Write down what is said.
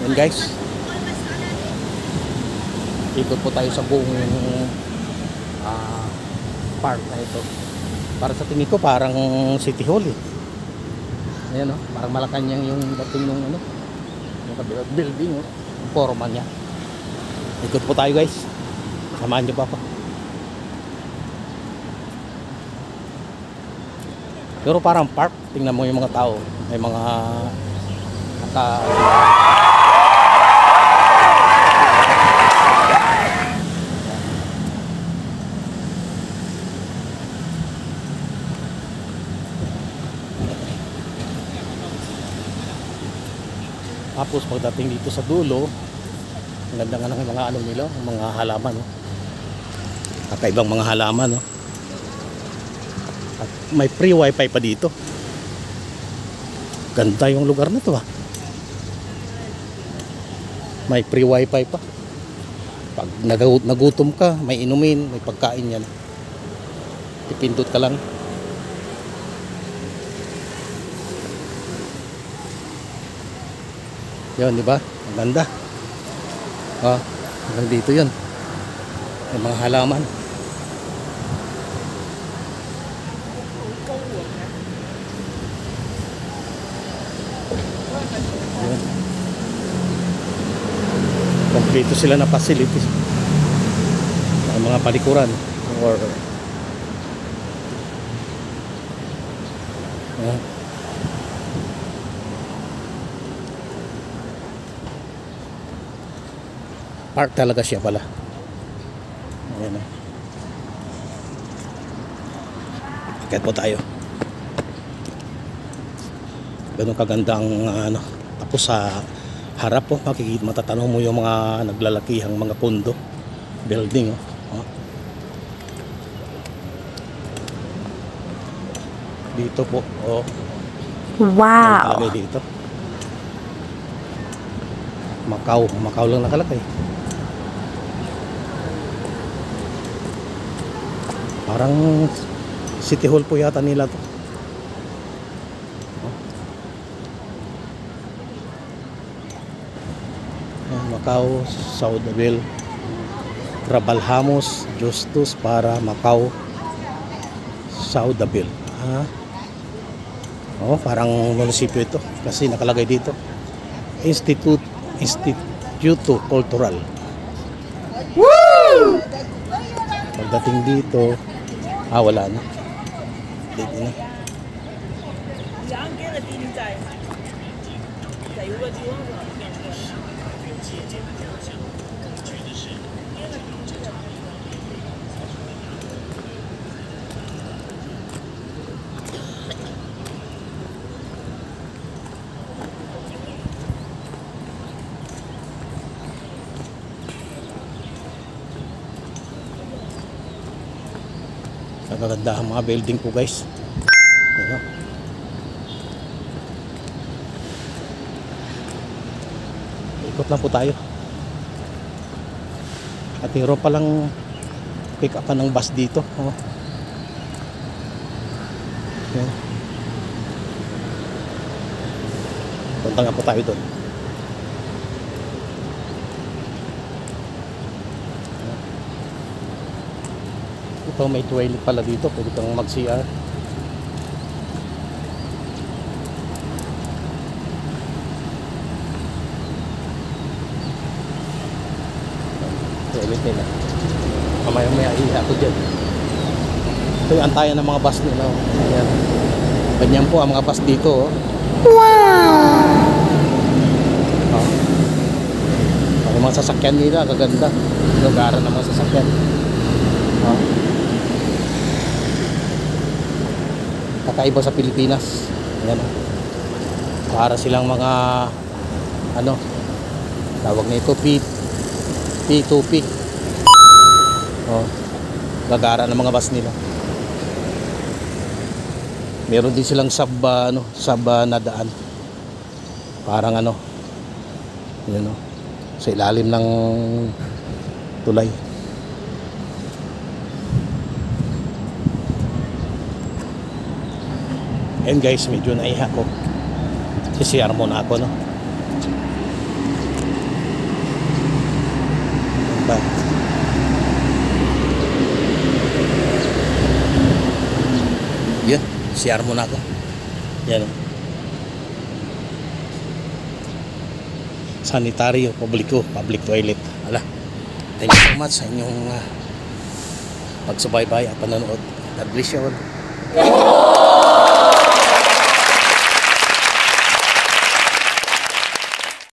Yan guys, ikot po tayo sa buong park na ito. Para sa tingin ko parang City Hall eh. Ayan o, parang Malacanang yung dating ng ano, yung building o, yung forma niya. Ikot po tayo guys, samahan nyo pa ako. Pero parang park, tingnan mo yung mga tao, may mga tapos pagdating dito sa dulo, ang ganda nga ng mga ano nila, mga halaman, no? Kakaibang mga halaman, no? At may free wifi pa dito. Ganda yung lugar na to, ah. May free wifi pa. Pag nagutom ka, may inumin, may pagkain yan. Ipindot ka lang. Yun, di ba? Ang ganda. Ah, hanggang dito yun. May mga halaman. Yun. Kompleto sila na facilities. May mga palikuran or park talaga siya pala. Ayan o. Akit po tayo. Ganun kaganda ang ano. Tapos sa harap po, makikita, matatanaw mo yung mga naglalakihang mga pundo. Building o. Dito po o. Wow. Nakalagay dito. Macau lang nakalagay. Parang City Hall po yata nila to. Macau, Saudabel, Trabalhamos Justus para Macau, Saudabel. Parang munisipyo ito kasi nakalagay dito Instituto Cultural. Woo! Pagdating dito, wala na. Dito na. Nagaganda ang mga building po guys. Ayan. Ikot lang po tayo. At hiro palang pick up ng bus dito. Ayan. Punta nga po tayo doon. Ito may toilet pala dito, pwede kang mag-CR. Toilet nila. Mamaya iha ko dyan. Ito yung antayan ng mga bus nila. Ayan. Ganyan po ang mga bus dito. Wow! Ang mga sasakyan nila, kaganda. Lugaran ng mga sasakyan. Kakaiba sa Pilipinas. Ayan. Para silang mga ano, tawag nito P2P. Gagara ng mga bus nila. Meron din silang sub na daan. Parang ano, yun, sa ilalim ng tulay. And guys, medyo naiha ko. CCR muna ako, no? Yun, CR muna ako. Yan. Sanitaryo, public toilet. Ala. Thank you so much sa inyong pagsubaybay at panonood. God bless you all.